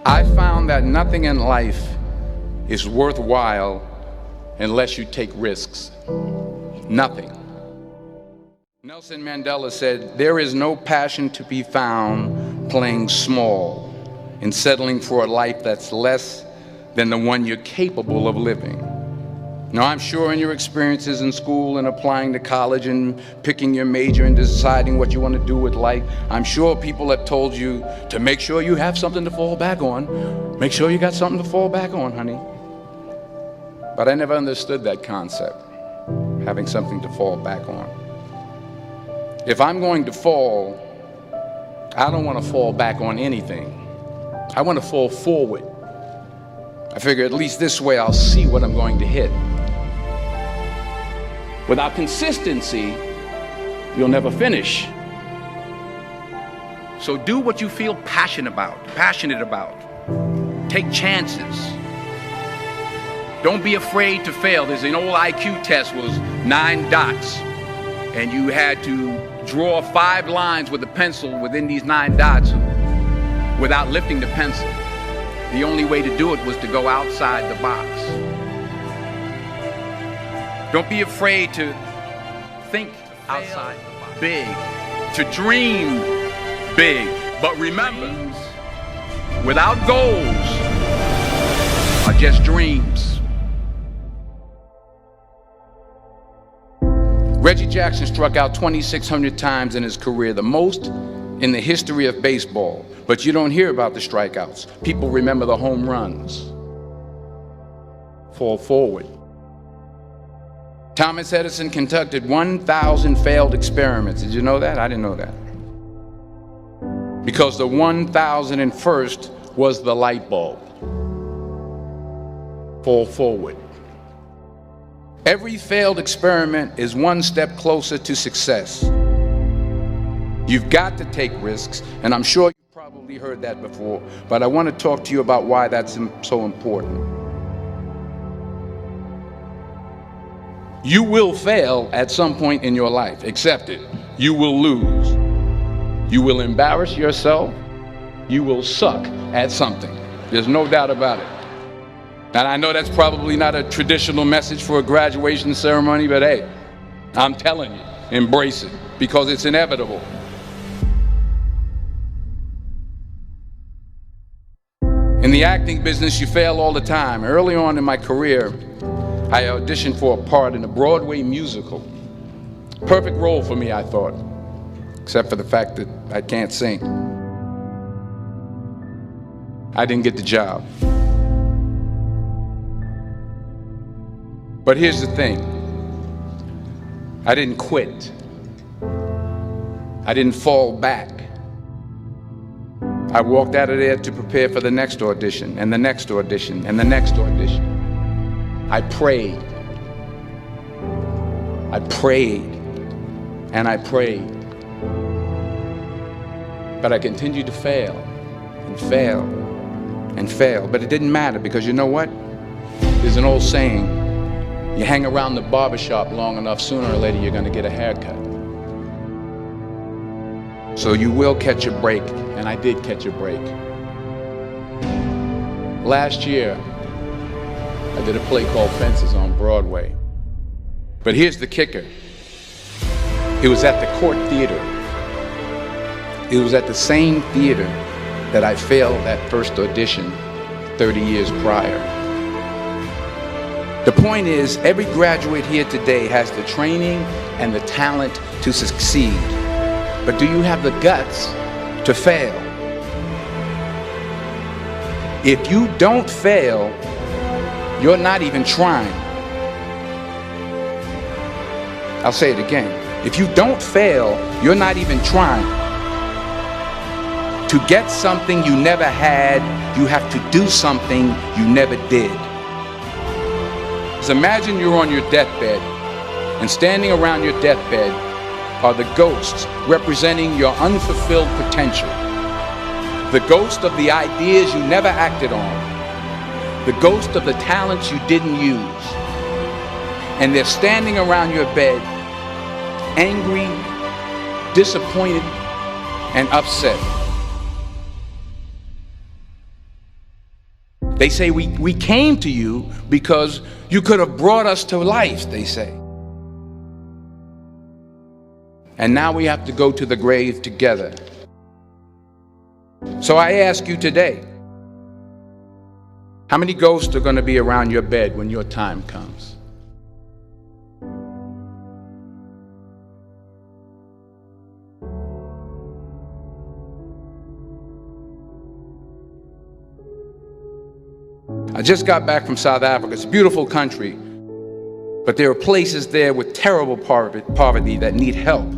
I found that nothing in life is worthwhile unless you take risks. Nothing. Nelson Mandela said, "There is no passion to be found playing small and settling for a life that's less than the one you're capable of living." Now, I'm sure in your experiences in school and applying to college and picking your major and deciding what you want to do with life, I'm sure people have told you to make sure you have something to fall back on. Make sure you got something to fall back on, honey. But I never understood that concept, having something to fall back on. If I'm going to fall, I don't want to fall back on anything. I want to fall forward. I figure at least this way I'll see what I'm going to hit. Without consistency, you'll never finish. So do what you feel passionate about. Take chances. Don't be afraid to fail. There's an old IQ test, was 9 dots, and you had to draw 5 lines with a pencil within these 9 dots without lifting the pencil. The only way to do it was to go outside the box. Don't be afraid to think outside the box. Big, to dream big. But remember, without goals are just dreams. Reggie Jackson struck out 2,600 times in his career, the most in the history of baseball. But you don't hear about the strikeouts. People remember the home runs. Fall forward. Thomas Edison conducted 1,000 failed experiments. Did you know that? I didn't know that. Because the 1,001st was the light bulb. Fall forward. Every failed experiment is one step closer to success. You've got to take risks, and I'm sure you've probably heard that before, but I want to talk to you about why that's so important. You will fail at some point in your life. Accept it. You will lose. You will embarrass yourself. You will suck at something. There's no doubt about it. And I know that's probably not a traditional message for a graduation ceremony, but hey, I'm telling you, embrace it, because it's inevitable. In the acting business, you fail all the time. Early on in my career, I auditioned for a part in a Broadway musical. Perfect role for me, I thought, except for the fact that I can't sing. I didn't get the job. But here's the thing. I didn't quit. I didn't fall back. I walked out of there to prepare for the next audition, and the next audition, and the next audition. I prayed. I prayed. And I prayed. But I continued to fail, and fail, and fail. But it didn't matter, because you know what? There's an old saying, you hang around the barbershop long enough, sooner or later you're going to get a haircut. So you will catch a break, and I did catch a break. Last year, I did a play called Fences on Broadway. But here's the kicker. It was at the Court Theater. It was at the same theater that I failed that first audition 30 years prior. The point is, every graduate here today has the training and the talent to succeed. But do you have the guts to fail? If you don't fail, you're not even trying. I'll say it again. If you don't fail, you're not even trying. To get something you never had, you have to do something you never did. So imagine you're on your deathbed, and standing around your deathbed are the ghosts representing your unfulfilled potential. The ghost of the ideas you never acted on. The ghost of the talents you didn't use. And they're standing around your bed, angry, disappointed, and upset. They say we came to you because you could have brought us to life, they say. And now we have to go to the grave together. So I ask you today, how many ghosts are going to be around your bed when your time comes? I just got back from South Africa. It's a beautiful country, but there are places there with terrible poverty that need help.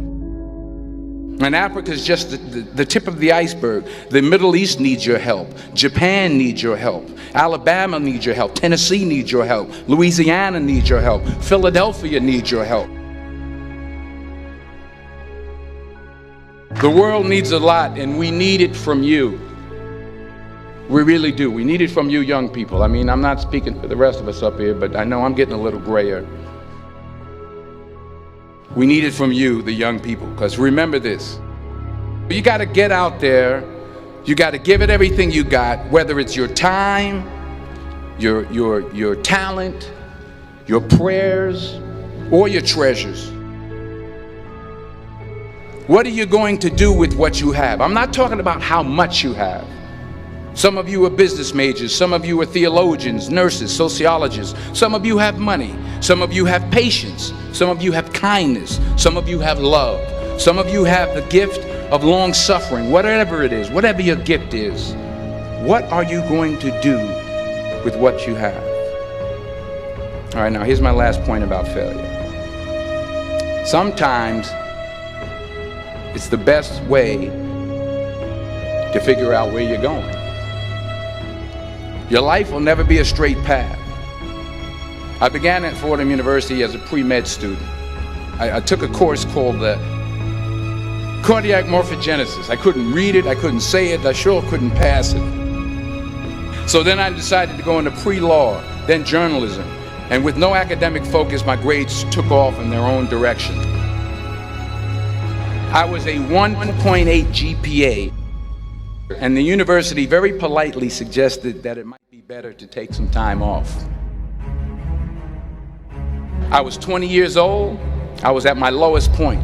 And Africa is just the tip of the iceberg. The Middle East needs your help. Japan needs your help. Alabama needs your help. Tennessee needs your help. Louisiana needs your help. Philadelphia needs your help. The world needs a lot, and we need it from you. We really do. We need it from you young people. I mean, I'm not speaking for the rest of us up here, but I know I'm getting a little grayer. We need it from you, the young people, because remember this. You got to get out there. You got to give it everything you got, whether it's your time, your talent, your prayers, or your treasures. What are you going to do with what you have? I'm not talking about how much you have. Some of you are business majors, some of you are theologians, nurses, sociologists, some of you have money, some of you have patience, some of you have kindness, some of you have love, some of you have the gift of long suffering. Whatever it is, whatever your gift is, what are you going to do with what you have? All right, now here's my last point about failure. Sometimes it's the best way to figure out where you're going. Your life will never be a straight path. I began at Fordham University as a pre-med student. I took a course called cardiac morphogenesis. I couldn't read it, I couldn't say it, I sure couldn't pass it. So then I decided to go into pre-law, then journalism. And with no academic focus, my grades took off in their own direction. I was a 1.8 GPA. And the university very politely suggested that it might be better to take some time off. I was 20 years old. I was at my lowest point.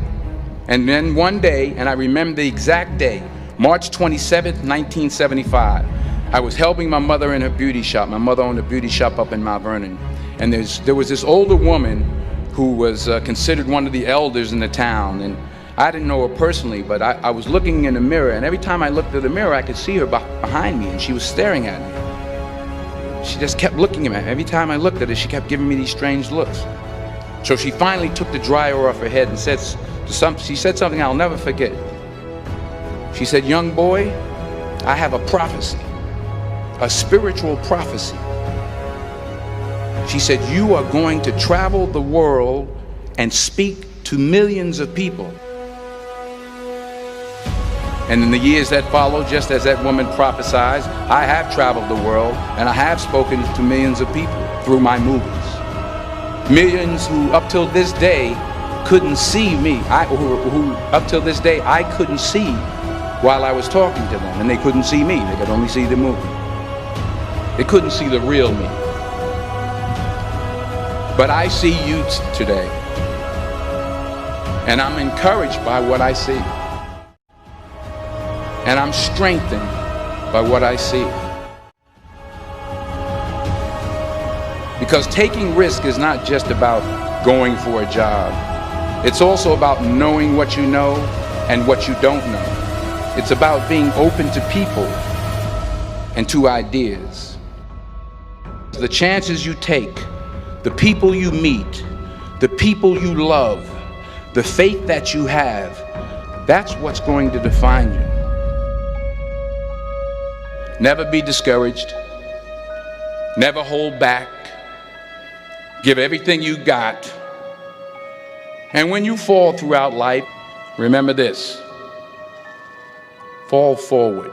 And then one day, and I remember the exact day, March 27th, 1975, I was helping my mother in her beauty shop. My mother owned a beauty shop up in Mount Vernon. And there was this older woman who was considered one of the elders in the town. And I didn't know her personally, but I was looking in the mirror, and every time I looked at the mirror, I could see her behind me, and she was staring at me. She just kept looking at me. Every time I looked at her, she kept giving me these strange looks. So she finally took the dryer off her head and she said something I'll never forget. She said, "Young boy, I have a prophecy, a spiritual prophecy." She said, "You are going to travel the world and speak to millions of people." And in the years that followed, just as that woman prophesied, I have traveled the world and I have spoken to millions of people through my movies. Millions who up till this day couldn't see me, who up till this day I couldn't see while I was talking to them, and they couldn't see me, they could only see the movie. They couldn't see the real me. But I see you today, and I'm encouraged by what I see. And I'm strengthened by what I see. Because taking risk is not just about going for a job. It's also about knowing what you know and what you don't know. It's about being open to people and to ideas. The chances you take, the people you meet, the people you love, the faith that you have, that's what's going to define you. Never be discouraged. Never hold back. Give everything you got. And when you fall throughout life, remember this: fall forward.